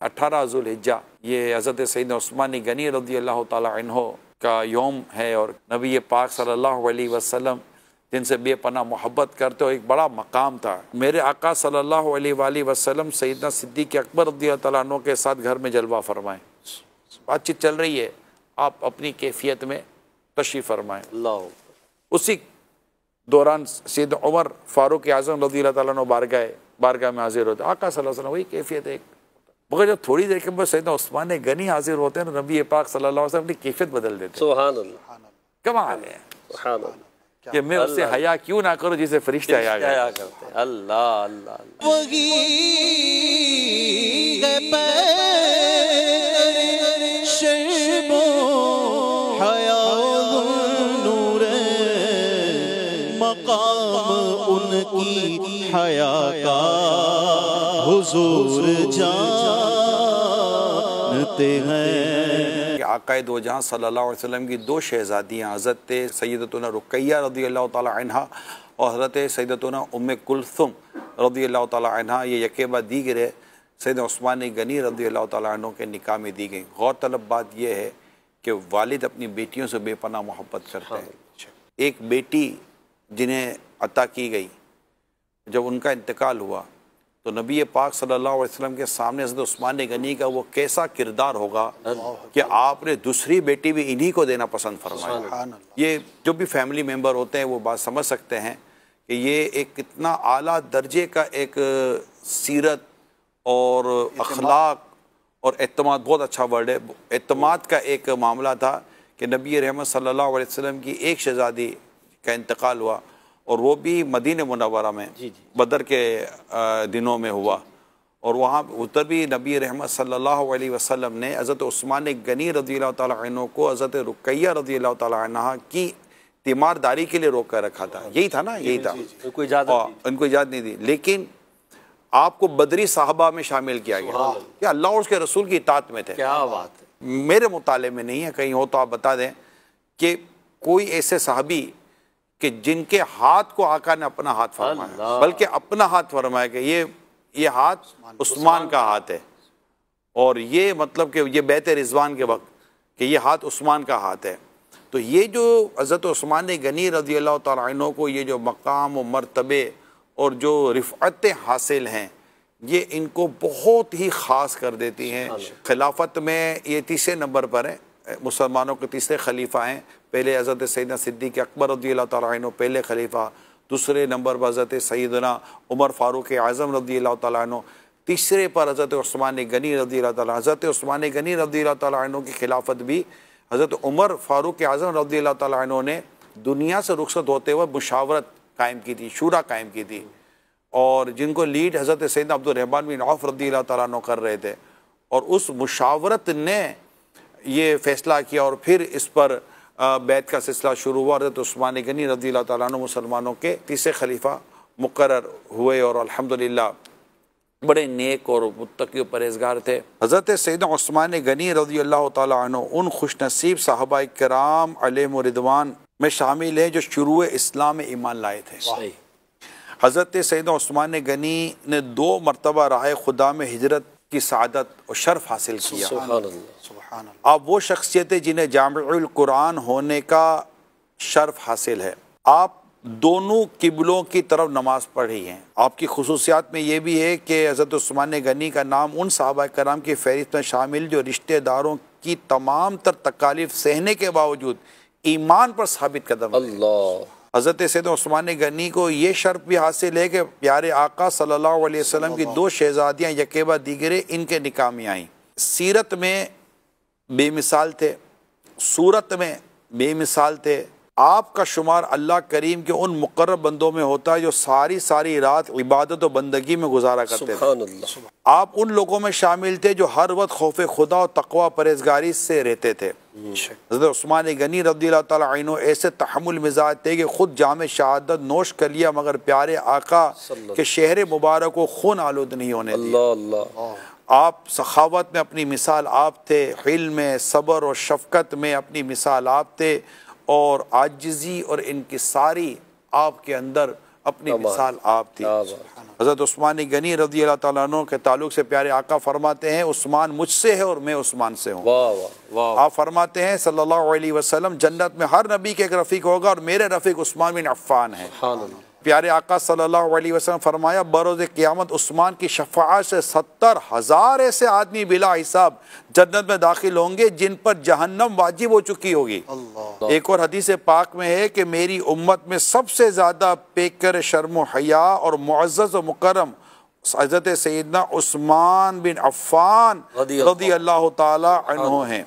18 ज़ुल्हिज्जा ये हज़रत सैयदना उस्मान गनी रज़ी अल्लाह ताला अन्हो का यौम है और नबी पाक सल्लल्लाहु अलैहि वसल्लम जिनसे बेपनाह मोहब्बत करते हो एक बड़ा मकाम था। मेरे आका सल्लल्लाहु अलैहि वसल्लम सैयदना सिद्दीक़ अकबर रज़ी अल्लाह ताला अन्हो के साथ घर में जलवा फरमाएँ। बातचीत चल रही है, आप अपनी कैफियत में तशरीफ़ फरमाएँ। उसी दौरान सैयदना उमर फ़ारूक आज़म रज़ी अल्लाह ताला अन्हो बारगाह में हाजिर होते। आका सल्लल्लाहु अलैहि वसल्लम वही कैफियत है, मगर जब थोड़ी देर के बाद सैयदना उस्मान गनी हाजिर होते हैं, नबी पाक सल्लल्लाहु अलैहि वसल्लम अपनी कैफियत बदल देते हैं। सुभान अल्लाह, कमाल है। सुभान अल्लाह कि मैं उससे हया क्यों ना करूं जिसे फरिश्ते हया करते हैं। अल्लाह अल्लाह, वही शर्मो हया नूर मकाम उनकी हया का हुजूर जानते हैं। आकाए दो जहां सल्लल्लाहु अलैहि वसल्लम की दो शहजादियाँ हज़रत सैयदतुना रुक़ैया रज़ी अल्लाह ताला अन्हा और हज़रत सैयदतुना उम्मे कुलथुम रज़ी अल्लाह ताला अन्हा ये यकेबा दीगर है सैयदना उस्मान गनी रज़ी अल्लाह ताला अन्हु के निकाह में दी गई। गौरतलब बात यह है कि वालिद अपनी बेटियों से बेपनाह मोहब्बत करते हैं। एक बेटी जिन्हें अता की गई, जब उनका इंतकाल हुआ तो नबी पाक सल्लल्लाहु अलैहि वसल्लम के सामने हज़रत उस्मान गनी का वो कैसा किरदार होगा कि आपने दूसरी बेटी भी इन्हीं को देना पसंद फरमाया। ये जो भी फैमिली मेम्बर होते हैं वो बात समझ सकते हैं कि ये एक कितना आला दर्जे का एक सीरत और अखलाक और एतमाद, बहुत अच्छा वर्ड है, एतमाद का एक मामला था कि नबी रहमत सल्लल्लाहु अलैहि वसल्लम की एक शहज़ादी का इंतकाल हुआ और वो भी मदीने मुनव्वरा में बदर के दिनों में हुआ और वहाँ उधर भी नबी रहमत सल्लल्लाहु अलैहि वसल्लम ने हज़रत उस्मान गनी रज़ी अल्लाह ताला अन्हु को हज़रत रुक़ैया रज़ी अल्लाह ताला अन्हा की तीमारदारी के लिए रोक कर रखा था। यही था ना, यही था, उनको इजाज़त नहीं दी, लेकिन आपको बदरी साहबा में शामिल किया गया कि अल्लाह और उसके रसूल की इताअत में थे। क्या बात है, मेरे मुताले में नहीं है, कहीं हो तो आप बता दें कि कोई ऐसे साहबी कि जिनके हाथ को आका ने अपना हाथ फरमाया, बल्कि अपना हाथ फरमाया कि ये हाथ उस्मान का हाथ है और ये मतलब कि ये बैत रिजवान के वक्त कि ये हाथ उस्मान का हाथ है। तो ये जो हज़रत उस्मान गनी रज़ी अल्लाह ताला अन्हु को ये जो मकाम और मर्तबे और जो रिफ़अतें हासिल हैं ये इनको बहुत ही ख़ास कर देती हैं। खिलाफत में ये तीसरे नंबर पर है, मुसलमानों के तीसरे खलीफा हैं। पहले हज़रत सैयदना सिद्दीक़ अकबर रज़ी अल्लाह ताला अन्हु पहले खलीफा, दूसरे नंबर पर हज़रत सैयदना उमर फ़ारूक आज़म रज़ी अल्लाह ताला अन्हु, तीसरे पर हज़रत उस्मान गनी रज़ी अल्लाह ताला। हज़रत उस्मान गनी रज़ी अल्लाह ताला अन्हु की खिलाफत भी हज़रत उमर फ़ारूक आज़म रज़ी अल्लाह ताला अन्हु ने दुनिया से रुखसत होते हुए मुशावरत कायम की थी, शूरा कायम की थी और जिनको लीड हज़रत सैयदना अब्दुर्रहमान बिन औफ़ रज़ी अल्लाह ताला अन्हु कर रहे थे और उस मुशावरत ने ये फ़ैसला किया और फिर इस पर बैत का सिलसिला शुरू हुआ। हज़रत उस्मान गनी रज़ी अल्लाह ताला अन्हु मुसलमानों के तीसरे खलीफा मुक़र्रर हुए और अल्हम्दुलिल्लाह बड़े नेक और मुत्तकी परहेज़गार थे। हज़रत सैयदना उस्मान गनी रज़ी अल्लाह ताला अन्हु उन खुशनसीब सहाबाए किराम अलैहिम रिदवान में शामिल हैं जो शुरू इस्लाम में ईमान लाए थे। हज़रत सैयदना उस्मान गनी ने 2 मरतबा राह खुदा में हिजरत की सआदत और शर्फ हासिल किया। आप वो शख्सियत है जिन्हें जामिउल कुरान होने का शर्फ हासिल है। आप दोनों किबलों की तरफ नमाज पढ़ी हैं। आपकी खुसूसियात में ये भी है कि हज़रत उस्मान गनी का नाम उन सहाबा कराम की फहरिस्त में शामिल जो रिश्तेदारों की तमाम तर तकालीफ सहने के बावजूद ईमान पर साबित कदम। हज़रत सैयदना उस्मान गनी को ये शर्फ भी हासिल है कि प्यारे आका सल्लल्लाहु अलैहि वसल्लम की 2 शहजादियाँ यकेबा दीगरे इनके निकाह में आईं। सीरत में बेमिसाल थे, सूरत में बेमिसाल थे। आपका शुमार अल्लाह करीम के उन मुकर्रब बंदों में होता है जो सारी सारी रात इबादत और बंदगी में गुजारा करते थे। आप उन लोगों में शामिल थे जो हर वक्त खौफ खुदा और तकवा परहेजगारी से रहते थे। हज़रत उस्मान गनी रज़ी अल्लाह ताला अन्हु ऐसे तहम्मुल मिजाज थे कि खुद जाम शहादत नोश कर लिया मगर प्यारे आका के शहर मुबारक को खून आलूद नहीं होने दिया। आप सखावत में अपनी मिसाल आप थे, हिल्म में, सब्र और शफ़क़त में अपनी मिसाल आप थे और आजिज़ी और इनकिसारी आपके अंदर अपनी मिसाल आप थी। हज़रत उस्मान गनी रज़ी अल्लाह ताला अन्हु के ताल्लुक से प्यारे आका फरमाते हैं, उस्मान मुझसे है और मैं उस्मान से हूँ। आप फरमाते हैं सल्लल्लाहु अलैहि वसल्लम, जन्नत में हर नबी के एक रफ़ीक होगा और मेरे रफ़ीक उस्मान बिन अफ़्फ़ान है। प्यारे आका सल्लल्लाहु अलैहि वसल्लम फरमाया, बरोज़ क़यामत उस्मान की शफ़ाअत से 70,000 ऐसे आदमी बिला हिसाब जन्नत में दाखिल होंगे जिन पर जहन्नम वाजिब हो चुकी होगी। एक और हदीस पाक में है कि मेरी उम्मत में सबसे ज़्यादा पेकर शर्म हया और मुअज़्ज़ज़ व मुकर्रम हज़रत सैयदना उस्मान बिन अफ़्फ़ान रज़ी अल्लाह ताला अन्हु हैं।